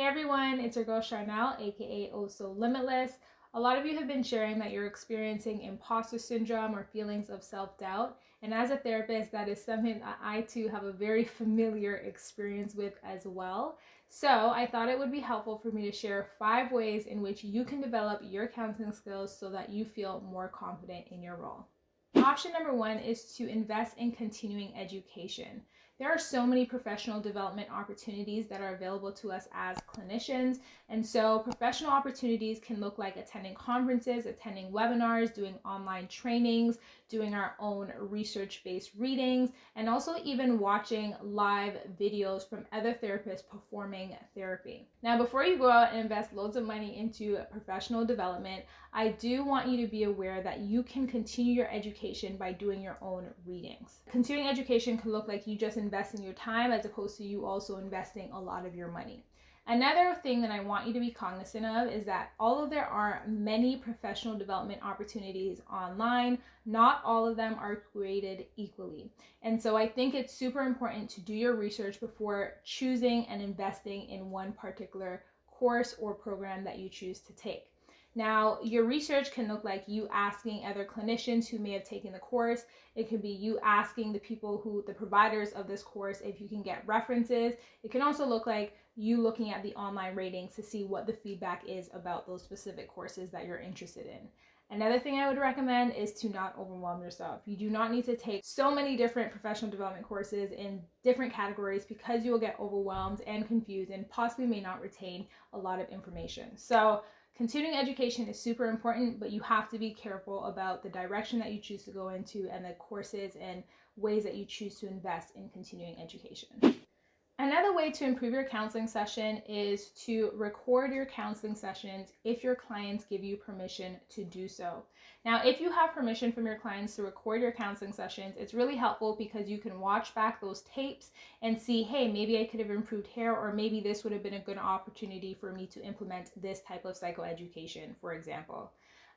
Hey everyone, it's your girl Charnel, aka ohsolimitless. A lot of you have been sharing that you're experiencing imposter syndrome or feelings of self-doubt. And as a therapist, that is something that I too have a very familiar experience with as well. So I thought it would be helpful for me to share 5 ways in which you can develop your counseling skills so that you feel more confident in your role. Option number 1 is to invest in continuing education. There are so many professional development opportunities that are available to us as clinicians. And so professional opportunities can look like attending conferences, attending webinars, doing online trainings, doing our own research-based readings, and also even watching live videos from other therapists performing therapy. Now, before you go out and invest loads of money into professional development, I do want you to be aware that you can continue your education by doing your own readings. Continuing education can look like you just invest in your time as opposed to you also investing a lot of your money. Another thing that I want you to be cognizant of is that although there are many professional development opportunities online, not all of them are created equally. And so I think it's super important to do your research before choosing and investing in one particular course or program that you choose to take. Now, your research can look like you asking other clinicians who may have taken the course. It could be you asking the providers of this course, if you can get references. It can also look like you looking at the online ratings to see what the feedback is about those specific courses that you're interested in. Another thing I would recommend is to not overwhelm yourself. You do not need to take so many different professional development courses in different categories because you will get overwhelmed and confused and possibly may not retain a lot of information. So continuing education is super important, but you have to be careful about the direction that you choose to go into and the courses and ways that you choose to invest in continuing education. Another way to improve your counseling session is to record your counseling sessions if your clients give you permission to do so. Now, if you have permission from your clients to record your counseling sessions, it's really helpful because you can watch back those tapes and see, hey, maybe I could have improved here, or maybe this would have been a good opportunity for me to implement this type of psychoeducation, for example.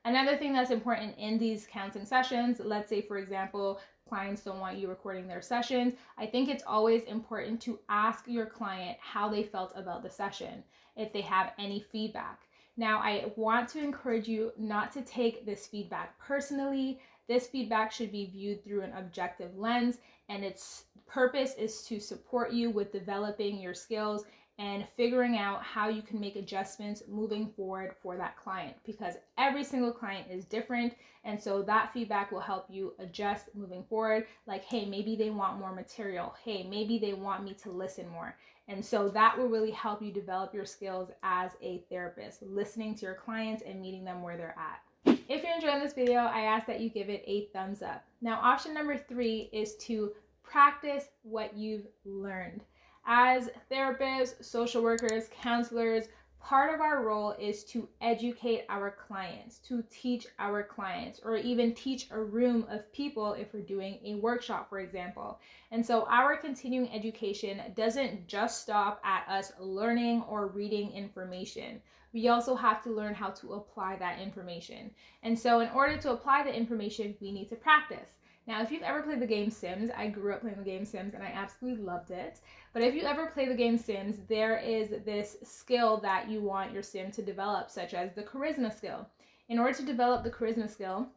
Another thing that's important in these counseling sessions, let's say, for example, clients don't want you recording their sessions, I think it's always important to ask your client how they felt about the session, if they have any feedback. Now, I want to encourage you not to take this feedback personally. This feedback should be viewed through an objective lens, and its purpose is to support you with developing your skills and figuring out how you can make adjustments moving forward for that client, because every single client is different. And so that feedback will help you adjust moving forward. Like, hey, maybe they want more material. Hey, maybe they want me to listen more. And so that will really help you develop your skills as a therapist, listening to your clients and meeting them where they're at. If you're enjoying this video, I ask that you give it a thumbs up. Now, option number 3 is to practice what you've learned. As therapists, social workers, counselors, part of our role is to educate our clients, to teach our clients, or even teach a room of people if we're doing a workshop, for example. And so our continuing education doesn't just stop at us learning or reading information. We also have to learn how to apply that information. And so in order to apply the information, we need to practice. Now, if you've ever played the game Sims, I grew up playing the game Sims and I absolutely loved it. But if you ever play the game Sims, there is this skill that you want your sim to develop, such as the charisma skill. In order to develop the charisma skill,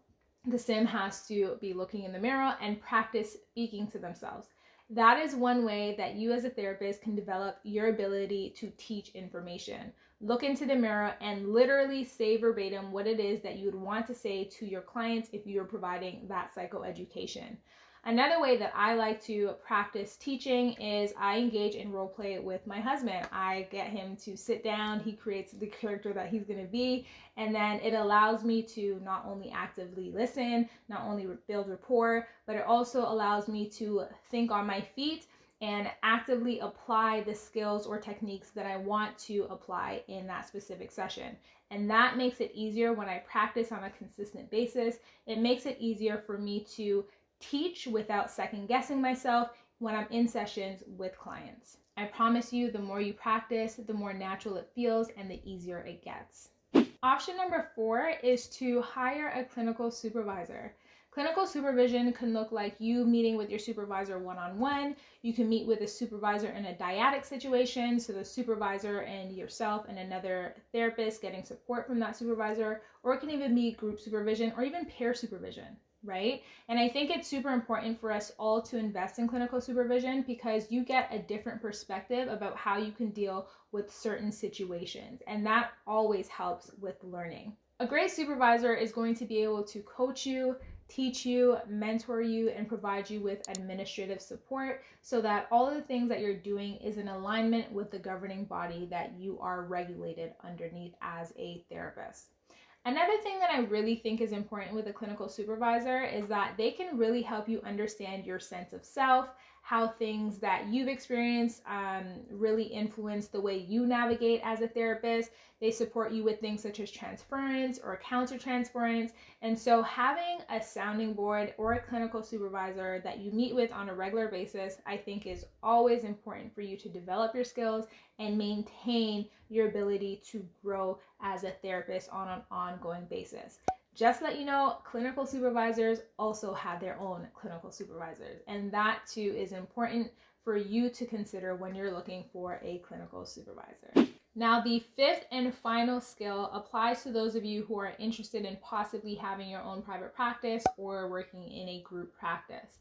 the sim has to be looking in the mirror and practice speaking to themselves. That is one way that you as a therapist can develop your ability to teach information. Look into the mirror and literally say verbatim what it is that you would want to say to your clients if you're providing that psychoeducation. Another way that I like to practice teaching is I engage in role play with my husband. I get him to sit down, he creates the character that he's going to be, and then it allows me to not only actively listen, not only build rapport, but it also allows me to think on my feet and actively apply the skills or techniques that I want to apply in that specific session. And that makes it easier when I practice on a consistent basis. It makes it easier for me to teach without second guessing myself when I'm in sessions with clients. I promise you, the more you practice, the more natural it feels and the easier it gets. Option number 4 is to hire a clinical supervisor. Clinical supervision can look like you meeting with your supervisor one-on-one. You can meet with a supervisor in a dyadic situation, so the supervisor and yourself and another therapist getting support from that supervisor, or it can even be group supervision or even peer supervision, right? And I think it's super important for us all to invest in clinical supervision because you get a different perspective about how you can deal with certain situations, and that always helps with learning. A great supervisor is going to be able to coach you, teach you, mentor you, and provide you with administrative support so that all of the things that you're doing is in alignment with the governing body that you are regulated underneath as a therapist. Another thing that I really think is important with a clinical supervisor is that they can really help you understand your sense of self, how things that you've experienced really influence the way you navigate as a therapist. They support you with things such as transference or countertransference. And so having a sounding board or a clinical supervisor that you meet with on a regular basis, I think is always important for you to develop your skills and maintain your ability to grow as a therapist on an ongoing basis. Just let you know, clinical supervisors also have their own clinical supervisors, and that too is important for you to consider when you're looking for a clinical supervisor. Now, the fifth and final skill applies to those of you who are interested in possibly having your own private practice or working in a group practice.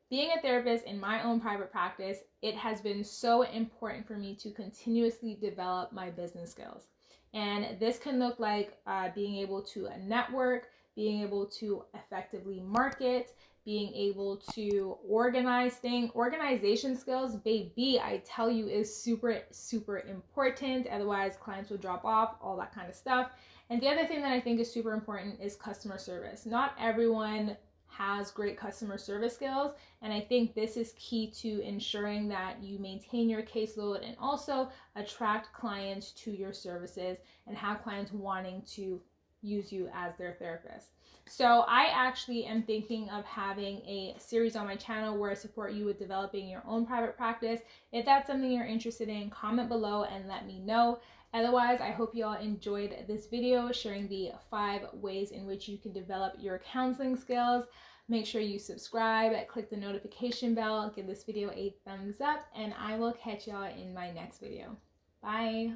Being a therapist in my own private practice, it has been so important for me to continuously develop my business skills. And this can look like being able to network, being able to effectively market, being able to organize things. Organization skills, baby, I tell you, is super, super important. Otherwise, clients will drop off, all that kind of stuff. And the other thing that I think is super important is customer service. Not everyone has great customer service skills, and I think this is key to ensuring that you maintain your caseload and also attract clients to your services and have clients wanting to use you as their therapist. So I actually am thinking of having a series on my channel where I support you with developing your own private practice. If that's something you're interested in, comment below and let me know. Otherwise, I hope you all enjoyed this video sharing the 5 ways in which you can develop your counseling skills. Make sure you subscribe, click the notification bell, give this video a thumbs up, and I will catch y'all in my next video. Bye.